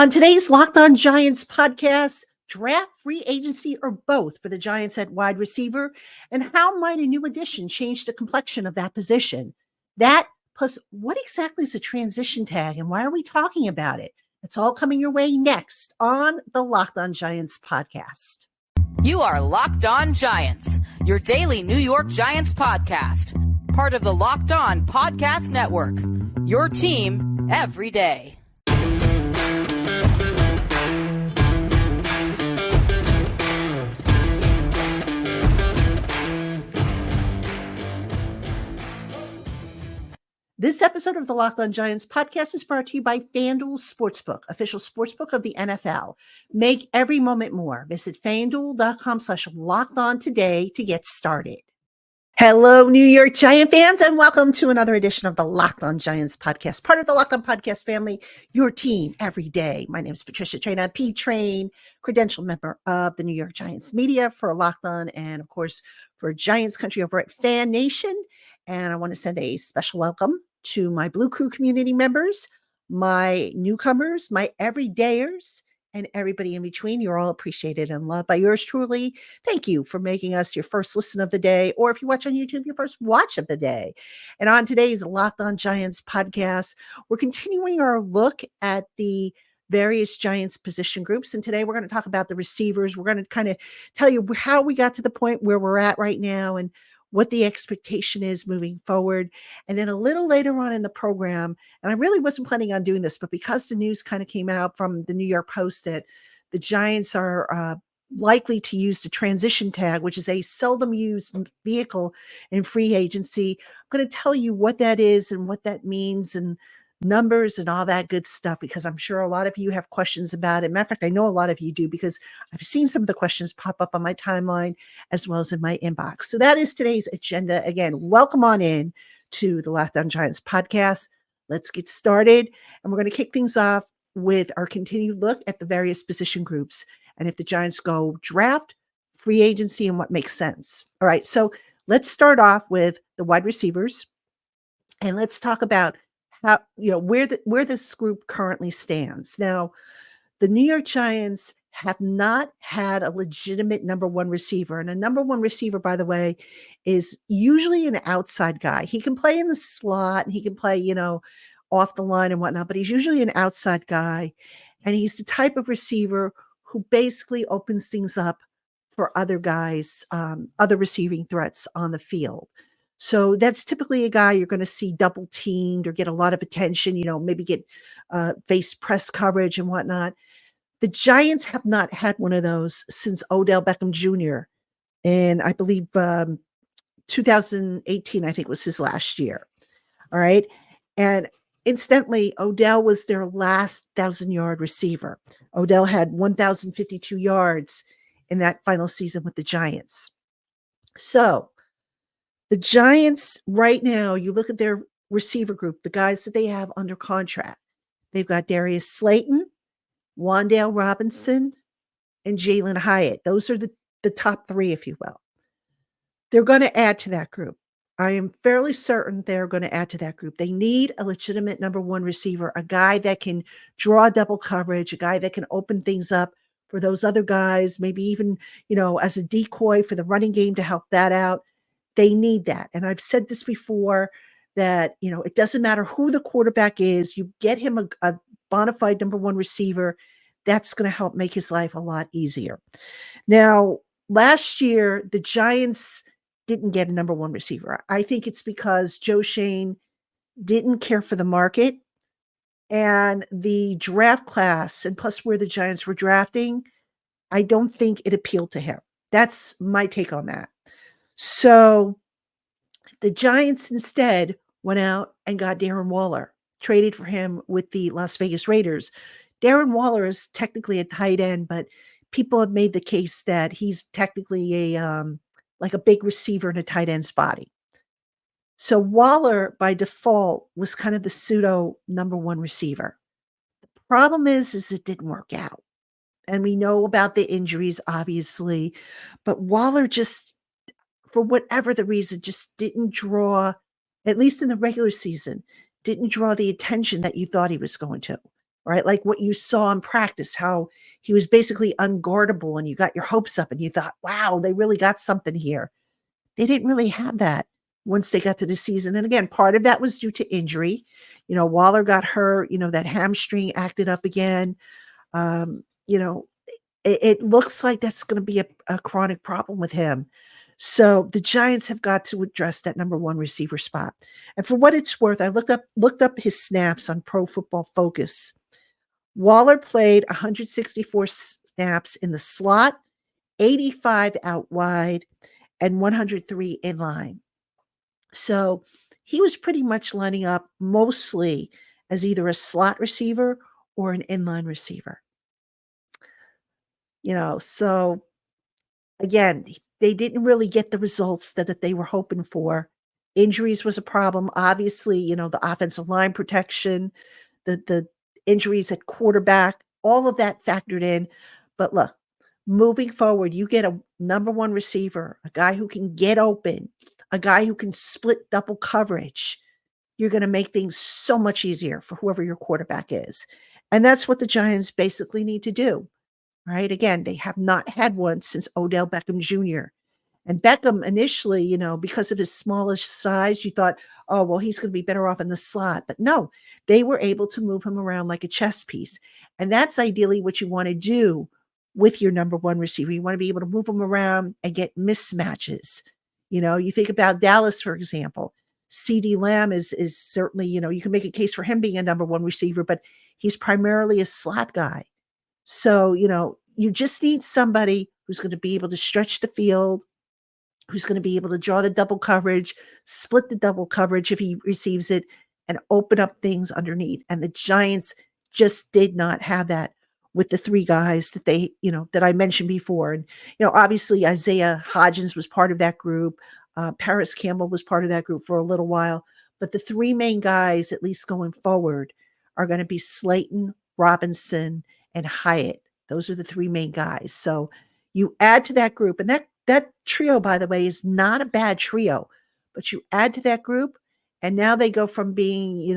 On today's Locked On Giants podcast, draft, free agency, or both for the Giants at wide receiver, and how might a new addition change the complexion of that position? That plus, what exactly is a transition tag and why are we talking about it? It's all coming your way next on the Locked On Giants podcast. You are Locked On Giants, your daily New York Giants podcast, part of the Locked On Podcast Network, your team every day. This episode of the Locked On Giants podcast is brought to you by FanDuel Sportsbook, official sportsbook of the NFL. Make every moment more. Visit FanDuel.com/lockedon today to get started. Hello, New York Giant fans, and welcome to another edition of the Locked On Giants podcast, part of the Locked On Podcast family, your team every day. My name is Patricia Traina, P-Train, credentialed member of the New York Giants media for Locked On, and of course, for Giants Country over at Fan Nation. And I want to send a special welcome to my Blue Crew community members, my newcomers, my everydayers, and everybody in between. You're all appreciated and loved by yours truly. Thank you for making us your first listen of the day, or if you watch on YouTube, your first watch of the day. And on today's Locked On Giants podcast, we're continuing our look at the various Giants position groups. And today we're going to talk about the receivers. We're going to kind of tell you how we got to the point where we're at right now and what the expectation is moving forward. And then a little later on in the program, and I really wasn't planning on doing this, but because the news kind of came out from the New York Post that the Giants are likely to use the transition tag, which is a seldom used vehicle in free agency, I'm going to tell you what that is and what that means and numbers and all that good stuff, because I'm sure a lot of you have questions about it. Matter of fact, I know a lot of you do, because I've seen some of the questions pop up on my timeline as well as in my inbox. So that is today's agenda. Again, welcome on in to the Locked On Giants podcast. Let's get started. And we're going to kick things off with our continued look at the various position groups and if the Giants go draft, free agency, and what makes sense. All right. So let's start off with the wide receivers, and let's talk about how, where this group currently stands. Now, the New York Giants have not had a legitimate number one receiver. And a number one receiver, by the way, is usually an outside guy. He can play in the slot and he can play, off the line and whatnot, but he's usually an outside guy. And he's the type of receiver who basically opens things up for other guys, other receiving threats on the field. So that's typically a guy you're going to see double teamed or get a lot of attention, maybe get face press coverage and whatnot. The Giants have not had one of those since Odell Beckham Jr. And I believe 2018, I think, was his last year. All right. And incidentally, Odell was their last 1,000-yard receiver. Odell had 1,052 yards in that final season with the Giants. So the Giants right now, you look at their receiver group, the guys that they have under contract. They've got Darius Slayton, Wan'Dale Robinson, and Jalen Hyatt. Those are the top three, if you will. They're going to add to that group. I am fairly certain they're going to add to that group. They need a legitimate number one receiver, a guy that can draw double coverage, a guy that can open things up for those other guys, maybe even, as a decoy for the running game to help that out. They need that. And I've said this before that, it doesn't matter who the quarterback is. You get him a bona fide number one receiver. That's going to help make his life a lot easier. Now, last year, the Giants didn't get a number one receiver. I think it's because Joe Shane didn't care for the market and the draft class, and plus where the Giants were drafting, I don't think it appealed to him. That's my take on that. So the Giants instead went out and got Darren Waller, traded for him with the Las Vegas Raiders. Darren Waller is technically a tight end, but people have made the case that he's technically like a big receiver in a tight end's body. So Waller, by default, was kind of the pseudo number one receiver. The problem is it didn't work out. And we know about the injuries, obviously, but Waller just, for whatever the reason, just didn't draw, at least in the regular season, didn't draw the attention that you thought he was going to. right? Like what you saw in practice, how he was basically unguardable and you got your hopes up and you thought, wow, they really got something here. They didn't really have that once they got to the season. And again, part of that was due to injury. Waller got hurt, that hamstring acted up again. It looks like that's going to be a chronic problem with him. So the Giants have got to address that number one receiver spot. And for what it's worth, I looked up his snaps on Pro Football Focus. Waller played 164 snaps in the slot, 85 out wide, and 103 in line. So he was pretty much lining up mostly as either a slot receiver or an inline receiver. So again, they didn't really get the results that they were hoping for. Injuries was a problem. Obviously, the offensive line protection, the injuries at quarterback, all of that factored in. But look, moving forward, you get a number one receiver, a guy who can get open, a guy who can split double coverage. You're going to make things so much easier for whoever your quarterback is. And that's what the Giants basically need to do, right? Again, they have not had one since Odell Beckham Jr. And Beckham initially, because of his smallish size, you thought, oh, well, he's going to be better off in the slot. But no, they were able to move him around like a chess piece. And that's ideally what you want to do with your number one receiver. You want to be able to move him around and get mismatches. You think about Dallas, for example. CeeDee Lamb is certainly, you can make a case for him being a number one receiver, but he's primarily a slot guy. So, you just need somebody who's going to be able to stretch the field, who's going to be able to draw the double coverage, split the double coverage if he receives it, and open up things underneath. And the Giants just did not have that with the three guys that that I mentioned before. And, obviously Isaiah Hodgins was part of that group. Paris Campbell was part of that group for a little while. But the three main guys, at least going forward, are going to be Slayton, Robinson, and Hyatt. Those are the three main guys. So you add to that group, and that trio, by the way, is not a bad trio, but you add to that group, and now they go from being,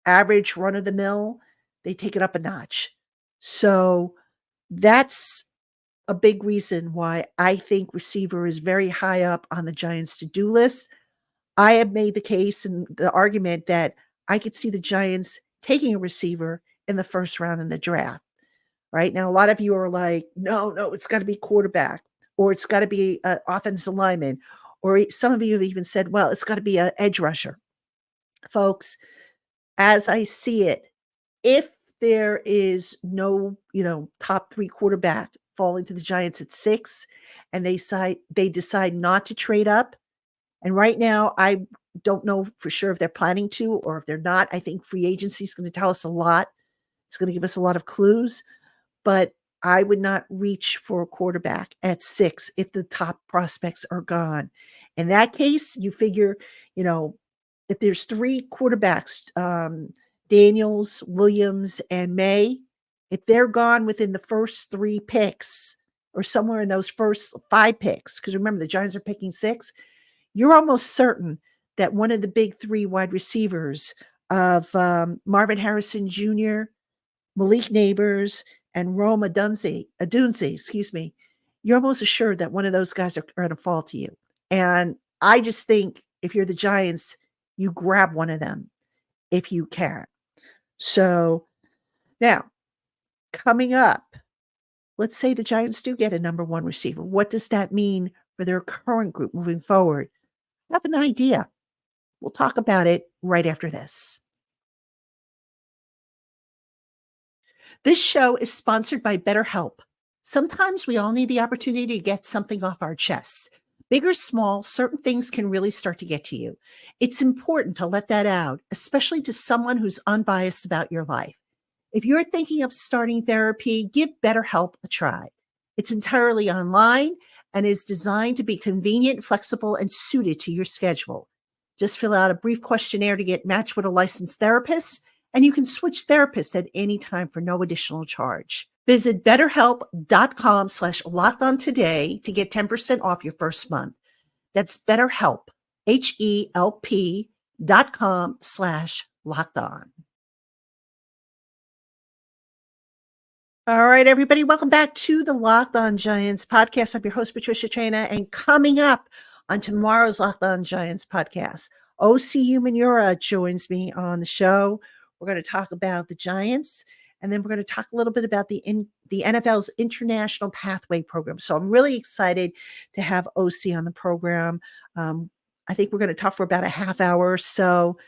average run of the mill, they take it up a notch. So that's a big reason why I think receiver is very high up on the Giants' to-do list. I have made the case and the argument that I could see the Giants taking a receiver in the first round in the draft. Right now, a lot of you are like, no, it's got to be quarterback, or it's got to be an offensive lineman, or some of you have even said, well, it's got to be an edge rusher. Folks, as I see it, if there is no, top three quarterback falling to the Giants at 6, and they decide not to trade up, and right now I don't know for sure if they're planning to or if they're not. I think free agency is going to tell us a lot. It's going to give us a lot of clues. But I would not reach for a quarterback at 6 if the top prospects are gone. In that case, you figure, if there's 3 quarterbacks, Daniels, Williams, and May, if they're gone within the first 3 picks or somewhere in those first 5 picks, because remember, the Giants are picking 6, you're almost certain that one of the big 3 wide receivers of Marvin Harrison Jr., Malik Neighbors, and Rome Odunze, you're almost assured that one of those guys are going to fall to you. And I just think if you're the Giants, you grab one of them if you can. So now, coming up, let's say the Giants do get a number one receiver. What does that mean for their current group moving forward? I have an idea. We'll talk about it right after this. This show is sponsored by BetterHelp. Sometimes we all need the opportunity to get something off our chests. Big or small, certain things can really start to get to you. It's important to let that out, especially to someone who's unbiased about your life. If you're thinking of starting therapy, give BetterHelp a try. It's entirely online and is designed to be convenient, flexible, and suited to your schedule. Just fill out a brief questionnaire to get matched with a licensed therapist, and you can switch therapists at any time for no additional charge. Visit betterhelp.com/lockedon today to get 10% off your first month. That's BetterHelp, HELP.com/lockedon. All right, everybody, welcome back to the Locked On Giants podcast. I'm your host, Patricia Traina, and coming up on tomorrow's Locked On Giants podcast, OC Umanura joins me on the show. We're going to talk about the Giants, and then we're going to talk a little bit about the NFL's International Pathway Program. So I'm really excited to have OC on the program. I think we're going to talk for about a half hour or so.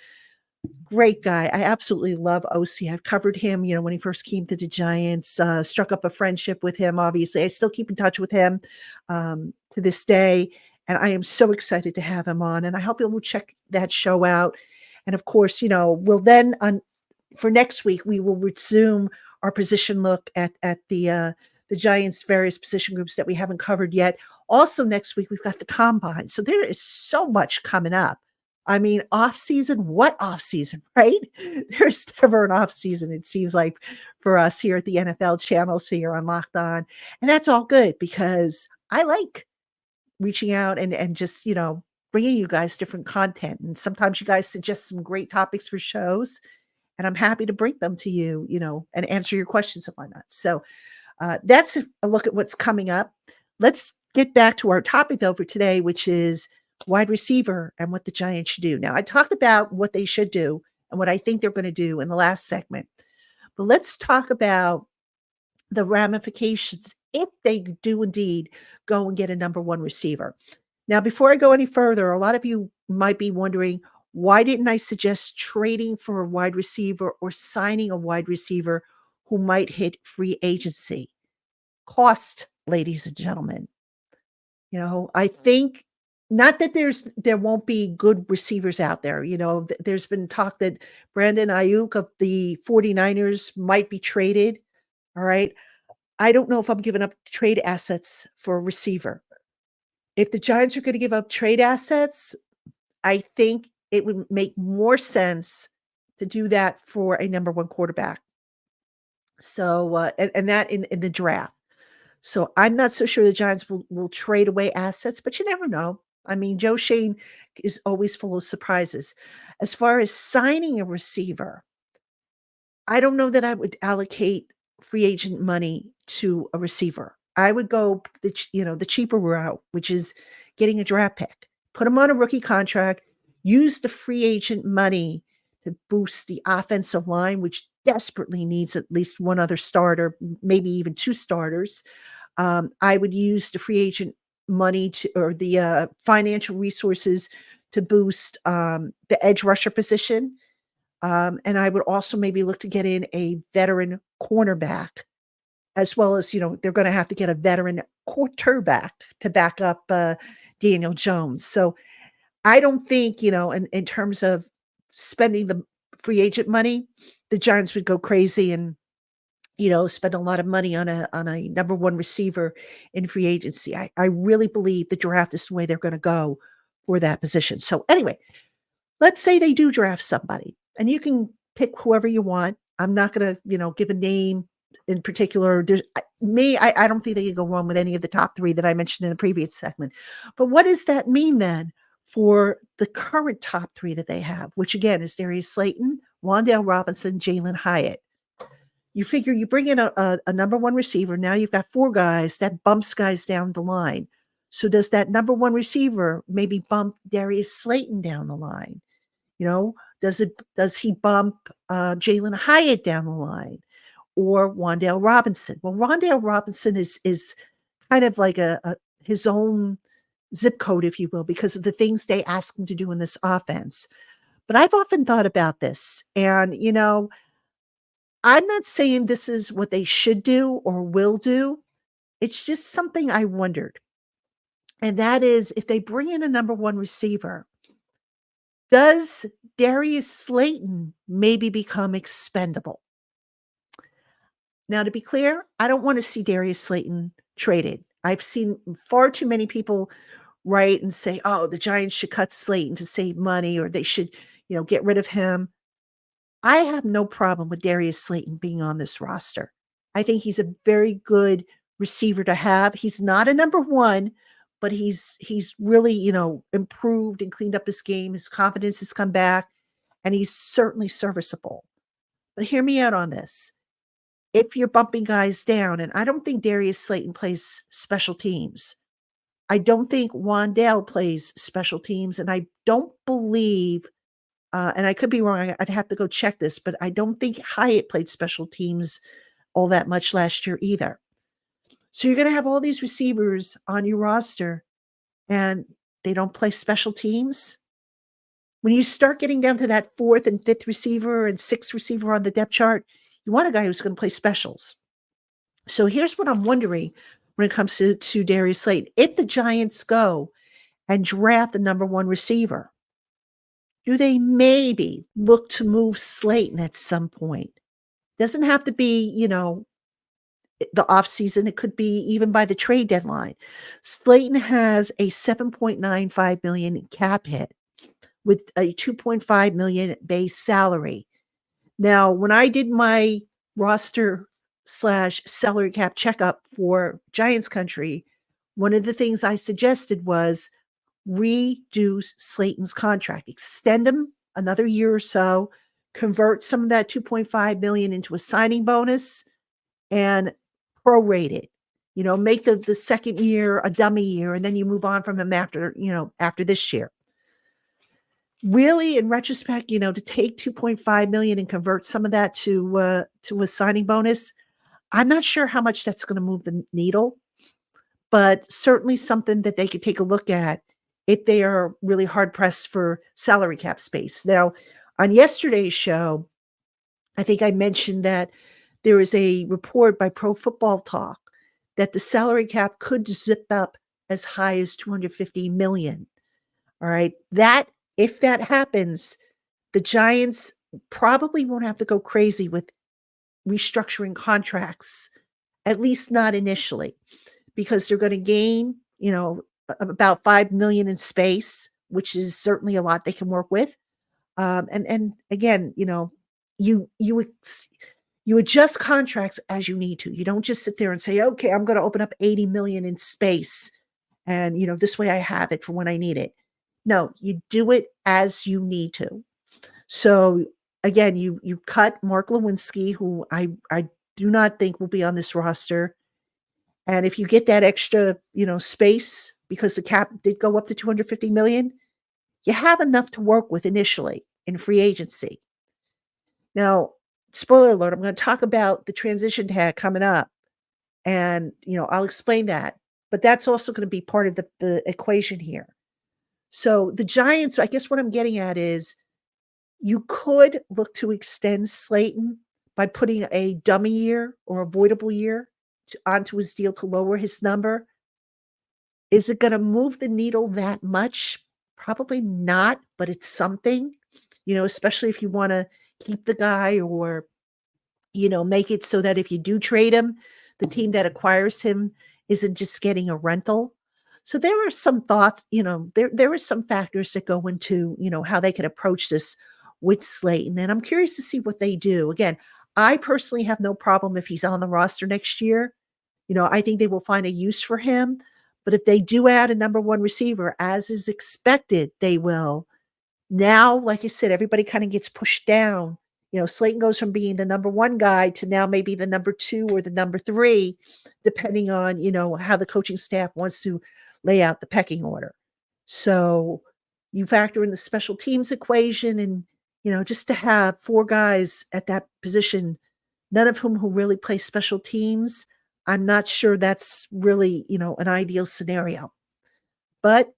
Great guy. I absolutely love OC. I've covered him, when he first came to the Giants, struck up a friendship with him. Obviously, I still keep in touch with him to this day. And I am so excited to have him on. And I hope you'll check that show out. And of course, we'll then, for next week, we will resume our position look at the Giants' various position groups that we haven't covered yet. Also, next week, we've got the combine. So there is so much coming up. I mean, off season, what off season, right? There's never an off season, it seems like, for us here at the NFL channels here on Locked On. And that's all good because I like reaching out and just, bringing you guys different content. And sometimes you guys suggest some great topics for shows, and I'm happy to bring them to you, and answer your questions and whatnot. So that's a look at what's coming up. Let's get back to our topic, though, for today, which is wide receiver and what the Giants should do. Now, I talked about what they should do and what I think they're going to do in the last segment. But let's talk about the ramifications if they do indeed go and get a number one receiver. Now, before I go any further, a lot of you might be wondering, why didn't I suggest trading for a wide receiver or signing a wide receiver who might hit free agency? Cost, ladies and gentlemen. I think not that there won't be good receivers out there. There's been talk that Brandon Ayuk of the 49ers might be traded. All right. I don't know if I'm giving up trade assets for a receiver. If the Giants are going to give up trade assets, I think it would make more sense to do that for a number one quarterback. So, and that in the draft. So I'm not so sure the Giants will trade away assets, but you never know. I mean, Joe Shane is always full of surprises. As far as signing a receiver, I don't know that I would allocate free agent money to a receiver. I would go the cheaper route, which is getting a draft pick, put him on a rookie contract, use the free agent money to boost the offensive line, which desperately needs at least one other starter, maybe even two starters. I would use the free agent money or the financial resources to boost the edge rusher position. And I would also maybe look to get in a veteran cornerback, as well as, they're going to have to get a veteran quarterback to back up Daniel Jones. So I don't think, in terms of spending the free agent money, the Giants would go crazy and spend a lot of money on a number one receiver in free agency. I really believe the draft is the way they're going to go for that position. So anyway, let's say they do draft somebody, and you can pick whoever you want. I'm not going to, give a name in particular. I don't think they can go wrong with any of the top three that I mentioned in the previous segment. But what does that mean then for the current top three that they have, which again is Darius Slayton, Wan'Dale Robinson, Jalen Hyatt? You figure you bring in a number one receiver. Now you've got four guys that bumps guys down the line. So does that number one receiver maybe bump Darius Slayton down the line? Does he bump Jalen Hyatt down the line or Wan'Dale Robinson? Well, Wan'Dale Robinson is kind of like his own zip code, if you will, because of the things they ask him to do in this offense. But I've often thought about this, and I'm not saying this is what they should do or will do. It's just something I wondered. And that is, if they bring in a number one receiver, does Darius Slayton maybe become expendable? Now, to be clear, I don't want to see Darius Slayton traded. I've seen far too many people write and say, oh, the Giants should cut Slayton to save money, or they should, get rid of him. I have no problem with Darius Slayton being on this roster. I think he's a very good receiver to have. He's not a number one, but he's really, improved and cleaned up his game. His confidence has come back, and he's certainly serviceable. But hear me out on this. if you're bumping guys down, and I don't think Darius Slayton plays special teams. I don't think Wandale plays special teams, and I don't believe, and I could be wrong, I'd have to go check this, but I don't think Hyatt played special teams all that much last year either. So you're going to have all these receivers on your roster, and they don't play special teams. When you start getting down to that fourth and fifth receiver and sixth receiver on the depth chart, you want a guy who's going to play specials. So here's what I'm wondering when it comes to Darius Slayton. If the Giants go and draft the number one receiver, do they maybe look to move Slayton at some point? Doesn't have to be, the offseason. It could be even by the trade deadline. Slayton has a $7.95 million cap hit with a $2.5 million base salary. Now, when I did my roster / salary cap checkup for Giants Country, one of the things I suggested was reduce Slayton's contract, extend him another year or so, convert some of that $2.5 million into a signing bonus, and prorate it. Make the second year a dummy year, and then you move on from him after this year. Really, in retrospect, to take $2.5 million and convert some of that to a signing bonus, I'm not sure how much that's going to move the needle, but certainly something that they could take a look at if they are really hard pressed for salary cap space. Now, on yesterday's show, I think I mentioned that there is a report by Pro Football Talk that the salary cap could zip up as high as $250 million. All right. If that happens, the Giants probably won't have to go crazy with restructuring contracts, at least not initially, because they're going to gain, about $5 million in space, which is certainly a lot they can work with. And again, you adjust contracts as you need to. You don't just sit there and say, okay, I'm going to open up $80 million in space, and this way I have it for when I need it. No, you do it as you need to. So again, you cut Mark Lewinsky, who I do not think will be on this roster. And if you get that extra, space, because the cap did go up to $250 million, you have enough to work with initially in free agency. Now, spoiler alert, I'm going to talk about the transition tag coming up, and I'll explain that. But that's also going to be part of the equation here. So the Giants, I guess what I'm getting at is you could look to extend Slayton by putting a dummy year or avoidable year onto his deal to lower his number. Is it going to move the needle that much? Probably not, but it's something, especially if you want to keep the guy or, make it so that if you do trade him, the team that acquires him isn't just getting a rental. So there are some thoughts, there are some factors that go into, how they can approach this with Slayton. And I'm curious to see what they do. Again, I personally have no problem if he's on the roster next year. I think they will find a use for him. But if they do add a number one receiver, as is expected, they will. Now, like I said, everybody kind of gets pushed down. Slayton goes from being the number one guy to now maybe the number two or the number three, depending on, how the coaching staff wants to lay out the pecking order. So you factor in the special teams equation, and, just to have four guys at that position, none of whom who really play special teams, I'm not sure that's really, an ideal scenario. But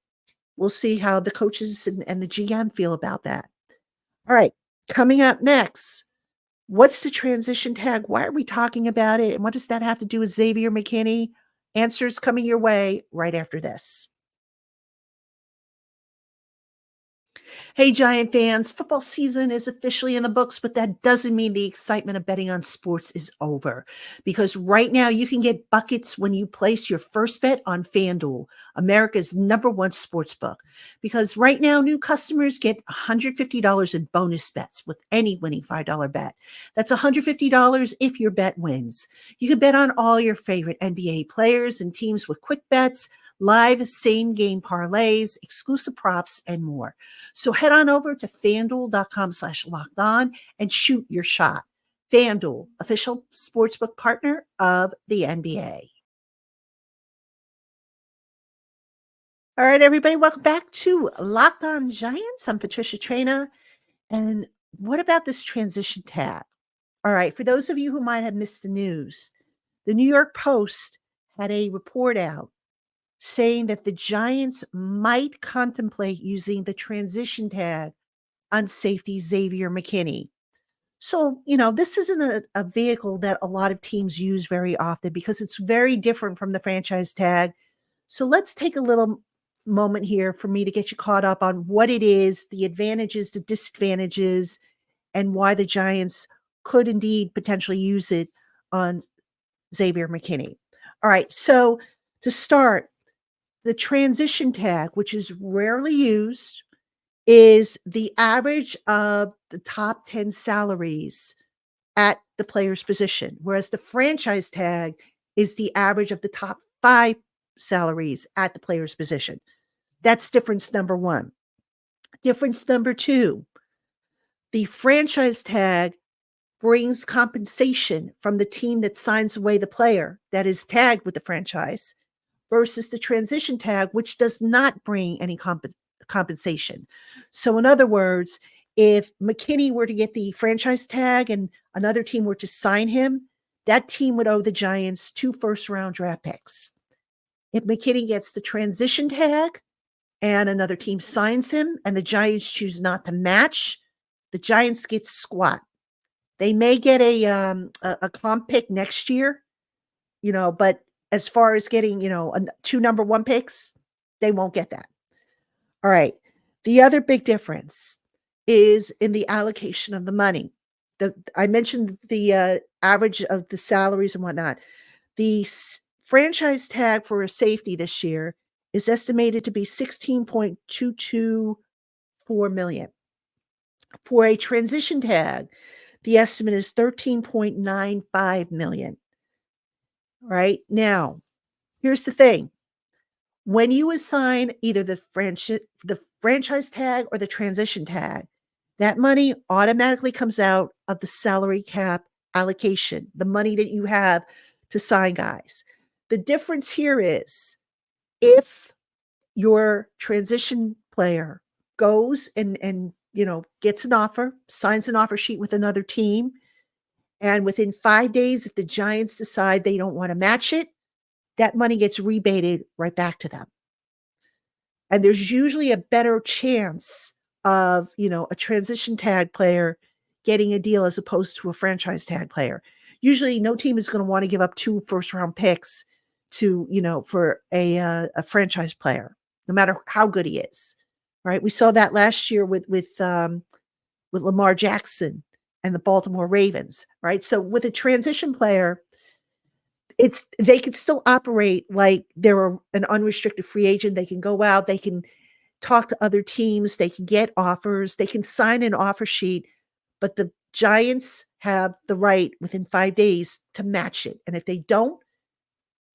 we'll see how the coaches and the GM feel about that. All right, coming up next, what's the transition tag? Why are we talking about it? And what does that have to do with Xavier McKinney? Answers coming your way right after this. Hey, Giant fans, football season is officially in the books, but that doesn't mean the excitement of betting on sports is over. Because right now you can get buckets when you place your first bet on FanDuel, America's #1 sports book. Because right now, new customers get $150 in bonus bets with any winning $5 bet. That's $150 if your bet wins. You can bet on all your favorite NBA players and teams with quick bets, live same-game parlays, exclusive props, and more. So head on over to FanDuel.com/lockedon and shoot your shot. FanDuel, official sportsbook partner of the NBA. All right, everybody, welcome back to Locked On Giants. I'm Patricia Traina. And what about this transition tag? All right, for those of you who might have missed the news, the New York Post had a report out saying that the Giants might contemplate using the transition tag on safety Xavier McKinney. So, this isn't a vehicle that a lot of teams use very often because it's very different from the franchise tag. So let's take a little moment here for me to get you caught up on what it is, the advantages, the disadvantages, and why the Giants could indeed potentially use it on Xavier McKinney. All right, so to start, the transition tag, which is rarely used, is the average of the top 10 salaries at the player's position, whereas the franchise tag is the average of the top 5 salaries at the player's position. That's difference number one. Difference number two, the franchise tag brings compensation from the team that signs away the player that is tagged with the franchise versus the transition tag, which does not bring any compensation. So in other words, if McKinney were to get the franchise tag and another team were to sign him, that team would owe the Giants 2 first-round draft picks. If McKinney gets the transition tag and another team signs him and the Giants choose not to match, the Giants get squat. They may get a comp pick next year, but as far as getting, 2 number 1 picks, they won't get that. All right. The other big difference is in the allocation of the money. I mentioned the average of the salaries and whatnot. The franchise tag for a safety this year is estimated to be $16.224 million. For a transition tag, the estimate is $13.95 million. Right now, here's the thing. When you assign either the franchise tag or the transition tag, that money automatically comes out of the salary cap allocation, the money that you have to sign guys. The difference here is if your transition player goes and gets an offer, signs an offer sheet with another team, and within 5 days, if the Giants decide they don't want to match it, that money gets rebated right back to them. And there's usually a better chance of, a transition tag player getting a deal as opposed to a franchise tag player. Usually no team is going to want to give up 2 first-round picks to, for a franchise player, no matter how good he is. Right? We saw that last year with Lamar Jackson and the Baltimore Ravens, right? So with a transition player, they could still operate like they're an unrestricted free agent. They can go out, they can talk to other teams, they can get offers, they can sign an offer sheet, but the Giants have the right within 5 days to match it. And if they don't,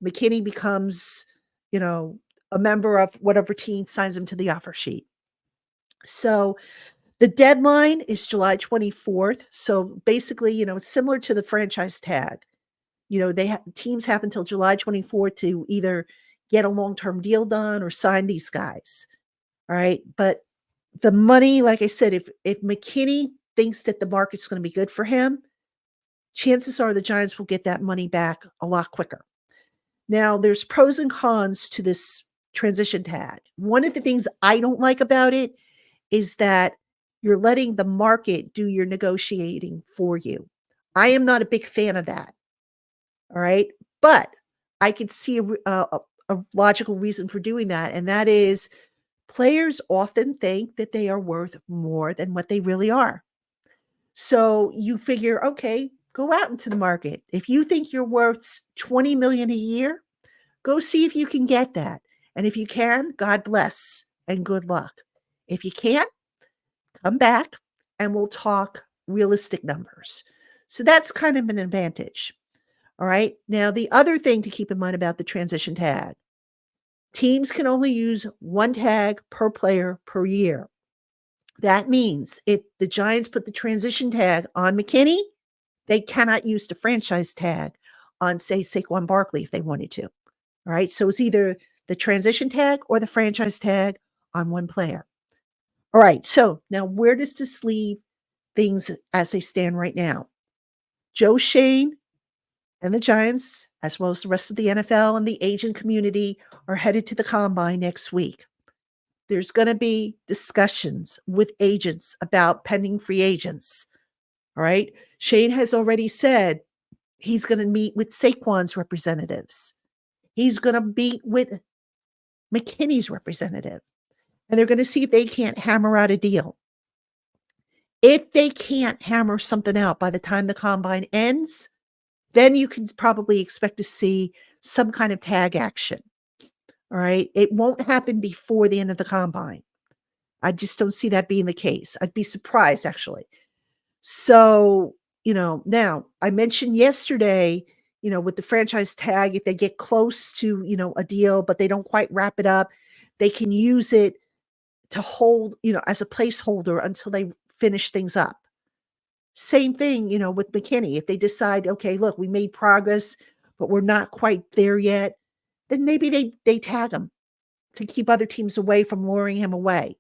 McKinney becomes, a member of whatever team signs him to the offer sheet. So the deadline is July 24th. So basically, similar to the franchise tag. Teams have until July 24th to either get a long-term deal done or sign these guys. All right. But the money, like I said, if McKinney thinks that the market's going to be good for him, chances are the Giants will get that money back a lot quicker. Now, there's pros and cons to this transition tag. One of the things I don't like about it is that you're letting the market do your negotiating for you. I am not a big fan of that. All right. But I could see a logical reason for doing that. And that is players often think that they are worth more than what they really are. So you figure, okay, go out into the market. If you think you're worth $20 million a year, go see if you can get that. And if you can, God bless and good luck. If you can't, come back and we'll talk realistic numbers. So that's kind of an advantage. All right. Now, the other thing to keep in mind about the transition tag, teams can only use 1 tag per player per year. That means if the Giants put the transition tag on McKinney, They cannot use the franchise tag on, say, Saquon Barkley if they wanted to. All right. So it's either the transition tag or the franchise tag on one player. All right. So now where does this leave things as they stand right now? Joe Shane and the Giants, as well as the rest of the NFL and the agent community, are headed to the combine next week. There's going to be discussions with agents about pending free agents. All right. Shane has already said he's going to meet with Saquon's representatives. He's going to meet with McKinney's representative. And they're going to see if they can't hammer out a deal. If they can't hammer something out by the time the combine ends, then you can probably expect to see some kind of tag action. All right. It won't happen before the end of the combine. I just don't see that being the case. I'd be surprised, actually. So, now I mentioned yesterday, with the franchise tag, if they get close to, a deal, but they don't quite wrap it up, they can use it to hold, as a placeholder until they finish things up. Same thing, with McKinney. If they decide, okay, look, we made progress, but we're not quite there yet, then maybe they tag him to keep other teams away from luring him away.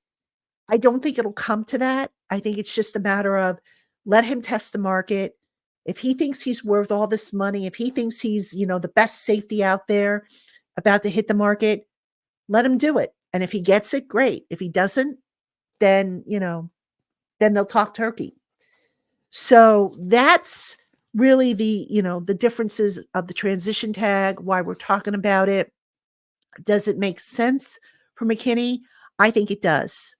I don't think it'll come to that. I think it's just a matter of let him test the market. If he thinks he's worth all this money, if he thinks he's, the best safety out there about to hit the market, let him do it. And if he gets it, great. If he doesn't, then, then they'll talk turkey. So that's really the differences of the transition tag, why we're talking about it. Does it make sense for McKinney? I think it does.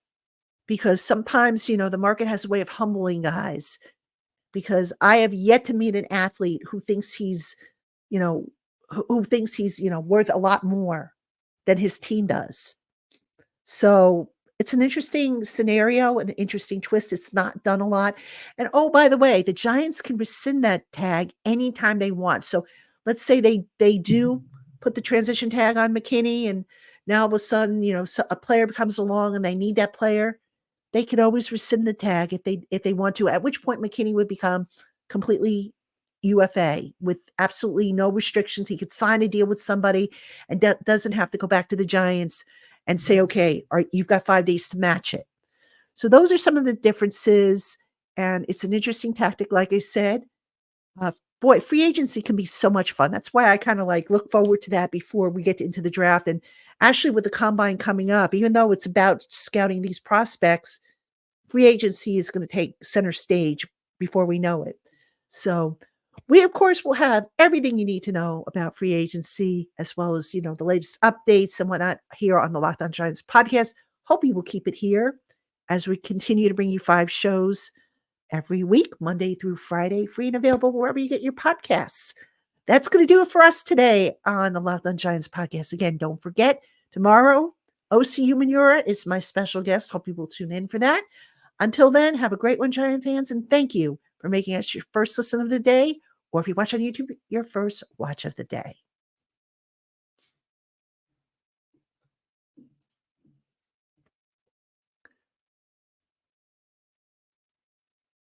Because sometimes, the market has a way of humbling guys. Because I have yet to meet an athlete who thinks he's, worth a lot more than his team does. So it's an interesting scenario, an interesting twist. It's not done a lot. And oh, by the way, the Giants can rescind that tag anytime they want. So let's say they do put the transition tag on McKinney, and now all of a sudden, a player comes along and they need that player. They can always rescind the tag if they want to, at which point McKinney would become completely UFA with absolutely no restrictions. He could sign a deal with somebody and doesn't have to go back to the Giants and say, okay, you've got 5 days to match it. So those are some of the differences, and it's an interesting tactic, like I said. Boy, free agency can be so much fun. That's why I kind of look forward to that before we get into the draft. And actually with the combine coming up, even though it's about scouting these prospects, free agency is going to take center stage before we know it. So we, of course, will have everything you need to know about free agency, as well as, the latest updates and whatnot here on the Locked On Giants podcast. Hope you will keep it here as we continue to bring you 5 shows every week, Monday through Friday, free and available wherever you get your podcasts. That's going to do it for us today on the Locked On Giants podcast. Again, don't forget, tomorrow, O.C. Umanura is my special guest. Hope you will tune in for that. Until then, have a great one, Giant fans, and thank you for making us your first listen of the day, or if you watch on YouTube, your first watch of the day.